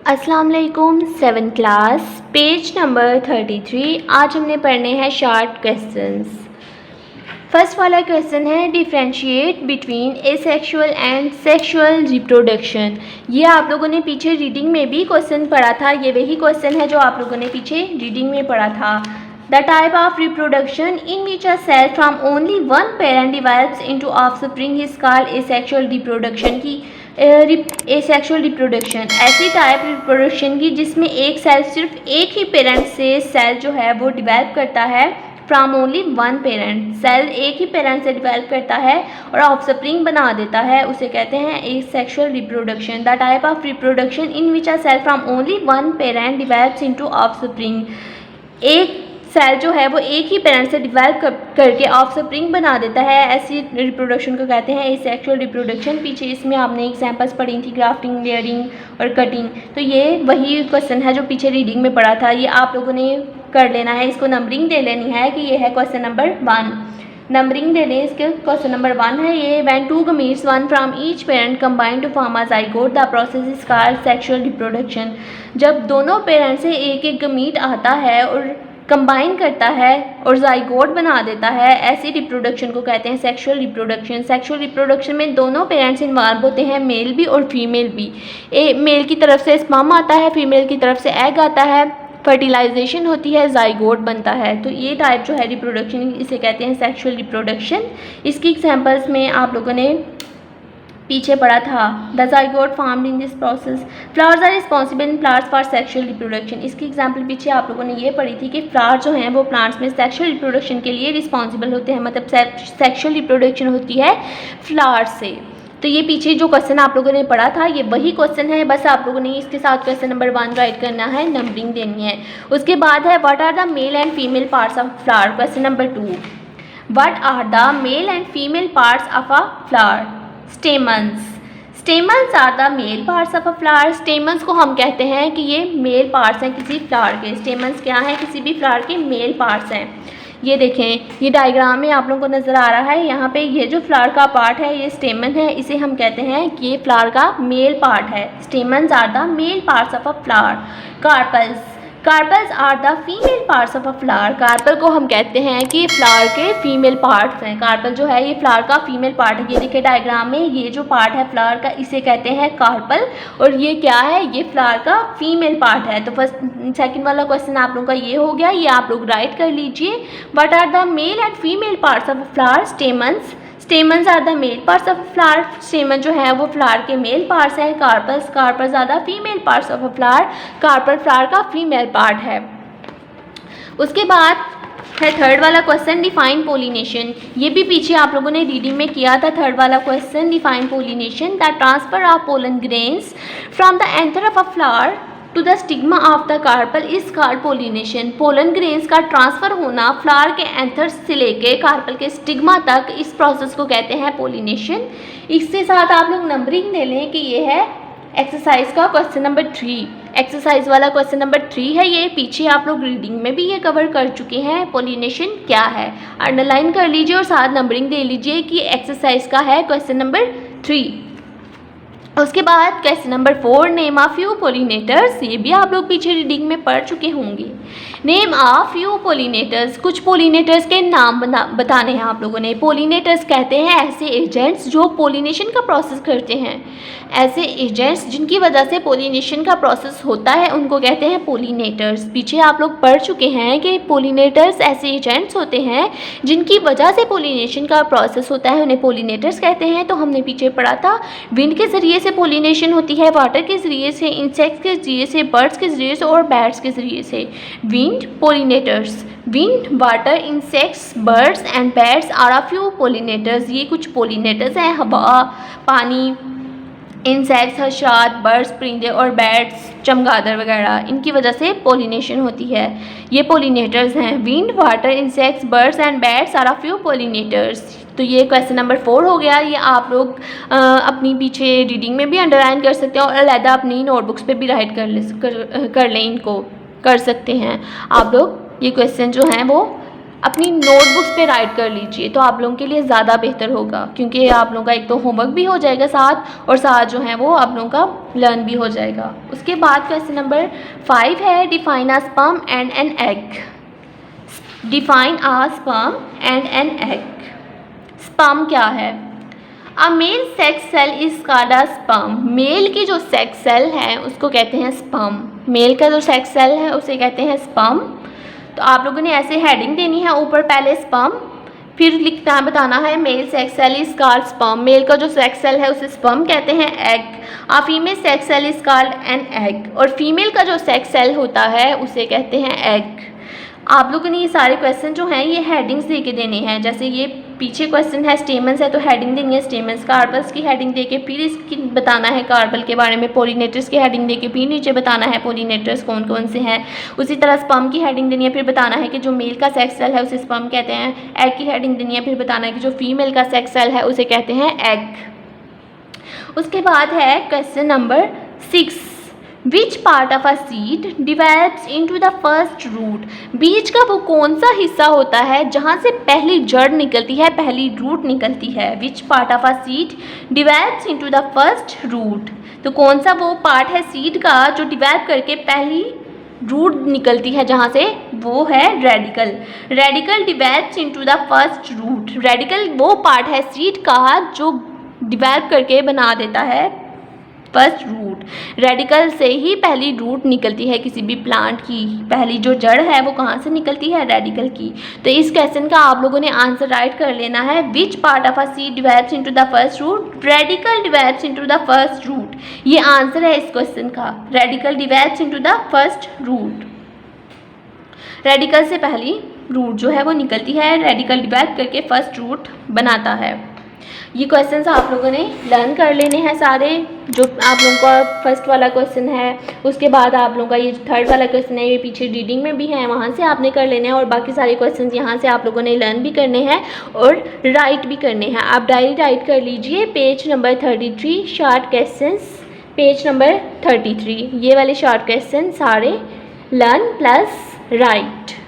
अस्सलाम वालेकुम। 7th class page number 33। आज हमने पढ़ने हैं शॉर्ट क्वेश्चंस। फर्स्ट वाला क्वेश्चन है differentiate between asexual and sexual reproduction. ये आप लोगों ने पीछे रीडिंग में भी क्वेश्चन पढ़ा था। ये वही क्वेश्चन है जो आप लोगों ने पीछे रीडिंग में पढ़ा था। The type of reproduction in which a cell from only one parent develops into offspring is called asexual reproduction की एसेक्सुअल रिप्रोडक्शन ऐसी टाइप रिप्रोडक्शन की जिसमें एक सेल सिर्फ एक ही पेरेंट से सेल जो है वो डिवेल्प करता है from only one parent. Cell एक ही पेरेंट से डिवेल्प करता है और ऑफस्प्रिंग बना देता है, उसे कहते हैं asexual reproduction. The type of reproduction in which a cell from only one parent develops into offspring. एक सेल जो है वो एक ही पेरेंट से डिवेल्प करके ऑफस्प्रिंग बना देता है, ऐसी रिप्रोडक्शन को कहते हैं एसेक्सुअल रिप्रोडक्शन। पीछे इसमें आपने एग्जांपल्स पढ़ी थी, ग्राफ्टिंग, लेयरिंग और कटिंग। तो ये वही क्वेश्चन है जो पीछे रीडिंग में पढ़ा था। ये आप लोगों ने कर लेना है, इसको नंबरिंग दे लेनी है कि ये है क्वेश्चन नंबर 1। नंबरिंग दे लें इसके। क्वेश्चन नंबर 1 है ये, when two gametes one from each parent combine to form a zygote the process is called sexual reproduction. जब दोनों पेरेंट से एक एक गमीट आता है और कंबाइन करता है और जाइगोट बना देता है, ऐसी रिप्रोडक्शन को कहते हैं सेक्सुअल रिप्रोडक्शन। सेक्सुअल रिप्रोडक्शन में दोनों पेरेंट्स इन्वॉल्व होते हैं, मेल भी और फीमेल भी। मेल की तरफ से स्पर्म आता है, फीमेल की तरफ से एग आता है, फर्टिलाइजेशन होती है, जाइगोट बनता है। तो ये टाइप जो है रिप्रोडक्शन, इसे कहते हैं सेक्सुअल रिप्रोडक्शन। इसकी एग्जांपल्स में आप लोगों ने पीछे पढ़ा था, the zygote formed in this process, flowers are responsible in plants for sexual reproduction. इसकी एग्जांपल पीछे आप लोगों ने ये पढ़ी थी कि फ्लावर जो हैं वो प्लांट्स में सेक्सुअल रिप्रोडक्शन के लिए रिस्पॉन्सिबल होते हैं, मतलब सेक्सुअल रिप्रोडक्शन होती है फ्लावर से। तो ये पीछे जो क्वेश्चन आप लोगों ने पढ़ा था ये वही क्वेश्चन है, बस आप लोगों ने इसके साथ क्वेश्चन नंबर 1 राइट करना है, नंबरिंग देनी है। उसके बाद है what are the male and female parts of flower. Question number 2, what are the male and female parts of a flower. Stamens. Stamens are the male parts of a flower. Stamens को हम कहते हैं कि ये mail parts हैं किसी flower के। Stamens क्या हैं? किसी भी फ्लावर के मेल पार्ट्स हैं। ये देखें, ये डायग्राम में आप लोगों को नज़र आ रहा है, यहाँ पे ये जो फ्लावर का पार्ट है ये स्टेमन है, इसे हम कहते हैं कि ये फ्लावर का मेल पार्ट है। Stamens are the male parts of a flower. Carpels. Carpels are the female parts of a flower. Carpel को हम कहते हैं कि फ्लावर के फीमेल पार्ट्स हैं। कार्पल जो है ये फ्लावर का फीमेल पार्ट है। ये देखिए डायग्राम में ये जो पार्ट है फ्लावर का इसे कहते हैं कार्पल, और ये क्या है? ये फ्लावर का फीमेल पार्ट है। तो फर्स्ट सेकंड वाला क्वेश्चन आप लोगों का ये हो गया, ये आप लोग राइट कर लीजिए। What are the male and female parts of a flower. Stamens. Stamens are the male parts of flower. Stamen जो है वो फ्लावर के मेल पार्ट्स हैं। Carpels. Carpels are the female parts of a flower. Carpel flower का female part है। उसके बाद है थर्ड वाला क्वेश्चन, डिफाइन पोलिनेशन। ये भी पीछे आप लोगों ने रीडिंग में किया था। थर्ड वाला question, define pollination. The transfer of pollen grains from the anther of a flower to the stigma of the carpel is called pollination. Pollen grains का ट्रांसफर होना फ्लावर के एंथर से लेके कार्पल के स्टिग्मा तक, इस process को कहते हैं पोलिनेशन। इसके साथ आप लोग नंबरिंग ले लें कि ये है एक्सरसाइज का क्वेश्चन नंबर 3। एक्सरसाइज वाला क्वेश्चन नंबर 3 है ये, पीछे आप लोग रीडिंग में भी ये कवर कर चुके हैं। पोलिनेशन क्या है अंडरलाइन कर लीजिए और साथ नंबरिंग दे लीजिए कि एक्सरसाइज का है क्वेश्चन नंबर 3। उसके बाद question number 4, name of few pollinators. ये भी आप लोग पीछे रीडिंग में पढ़ चुके होंगे। नेम ऑफ फ्यू पोलिनेटर्स, कुछ पोलिनेटर्स के नाम बताने हैं आप लोगों ने। पोलिनेटर्स कहते हैं ऐसे एजेंट्स जो पोलिनेशन का प्रोसेस करते हैं। ऐसे एजेंट्स जिनकी वजह से पोलिनेशन का प्रोसेस होता है उनको कहते हैं पोलिनेटर्स। पीछे आप लोग पढ़ चुके हैं कि पोलिनेटर्स ऐसे एजेंट्स होते हैं जिनकी वजह से पोलिनेशन का प्रोसेस होता है, उन्हें पोलिनेटर्स कहते हैं। तो हमने पीछे पढ़ा था विंड के ज़रिए से पोलिनेशन होती है, वाटर के ज़रिए से, इंसेक्ट्स के ज़रिए से, बर्ड्स के ज़रिए से और बैट्स के ज़रिए से। Wind pollinators. Wind, water, insects, birds and bats are a few pollinators. ये कुछ पोलिनेटर्स हैं। हवा, पानी, इंसेक्ट्स, हर्षात, बर्ड्स, परिंदे और बैट्स, चमगादड़ वगैरह, इनकी वजह से पोलिनेशन होती है। ये पोलिनेटर्स हैं। Wind, water, insects, birds and bats are a few pollinators. तो ये क्वेश्चन नंबर 4 हो गया। ये आप लोग अपनी पीछे रीडिंग में भी अंडरलाइन कर सकते हैं और अलहदा अपनी नोटबुक्स पे भी राइट कर लें, इनको कर सकते हैं आप लोग। ये क्वेश्चन जो हैं वो अपनी नोटबुक्स पे राइट कर लीजिए, तो आप लोगों के लिए ज़्यादा बेहतर होगा, क्योंकि आप लोगों का एक तो होमवर्क भी हो जाएगा साथ, और साथ जो है वो आप लोगों का लर्न भी हो जाएगा। उसके बाद क्वेश्चन नंबर 5 है define a sperm and an egg. Define a sperm and an egg. Sperm क्या है? A male sex cell is called a sperm. Male की जो सेक्स सेल है उसको कहते हैं स्पर्म। मेल का जो सेक्स सेल है उसे कहते हैं स्पर्म। तो आप लोगों ने ऐसे हेडिंग देनी है ऊपर, पहले स्पर्म, फिर लिखना बताना है male sex cell is called sperm. Male का जो सेक्स सेल है उसे स्पर्म कहते हैं। Egg, a female sex cell is called an egg. और फीमेल का जो सेक्स सेल होता है उसे कहते हैं एग। आप लोगों ने ये सारे क्वेश्चन जो हैं ये हेडिंग्स दे के देने हैं। जैसे ये पीछे क्वेश्चन है स्टेमन्स है, तो हेडिंग देनी है स्टेमन्स। कार्पल्स की हेडिंग दे के फिर इसकी बताना है कार्पल के बारे में। पोलिनेटर्स की हेडिंग दे के फिर नीचे बताना है पोलिनेटर्स कौन कौन से हैं। उसी तरह स्पर्म की हेडिंग देनी है, फिर बताना है कि जो मेल का सेक्स सेल है उसे स्पर्म कहते हैं। एग की हेडिंग देनी है, फिर बताना है कि जो फीमेल का सेक्स सेल है उसे कहते हैं एग। उसके बाद है question number 6, which part of a seed develops into the first root. बीज का वो कौन सा हिस्सा होता है जहाँ से पहली जड़ निकलती है, पहली रूट निकलती है। Which part of a seed develops into the first root. तो कौन सा वो पार्ट है सीड का जो डिवेल्प करके पहली रूट निकलती है जहाँ से, वो है radicle. Radicle develops into the first root. Radicle वो पार्ट है सीड का जो डिवेल्प करके बना देता है फर्स्ट रूट। रेडिकल से ही पहली रूट निकलती है किसी भी प्लांट की। पहली जो जड़ है वो कहाँ से निकलती है? रेडिकल की। तो इस क्वेश्चन का आप लोगों ने आंसर राइट कर लेना है। Which part of a seed develops into the first root? Radicle develops into the first root. ये आंसर है इस क्वेश्चन का। Radicle develops into the first root. Radicle से पहली रूट जो है वो निकलती है, रेडिकल डिवेल्प करके फर्स्ट रूट बनाता है। ये क्वेश्चंस आप लोगों ने लर्न कर लेने हैं सारे। जो आप लोगों का फर्स्ट वाला क्वेश्चन है, उसके बाद आप लोगों का ये थर्ड वाला क्वेश्चन है, ये पीछे रीडिंग में भी है, वहाँ से आपने कर लेने हैं। और बाकी सारे क्वेश्चंस यहाँ से आप लोगों ने लर्न भी करने हैं और राइट भी करने हैं। आप डायरी राइट कर लीजिए, page number 33 short questions, page number 33 ये वाले शॉर्ट क्वेश्चन सारे लर्न प्लस राइट।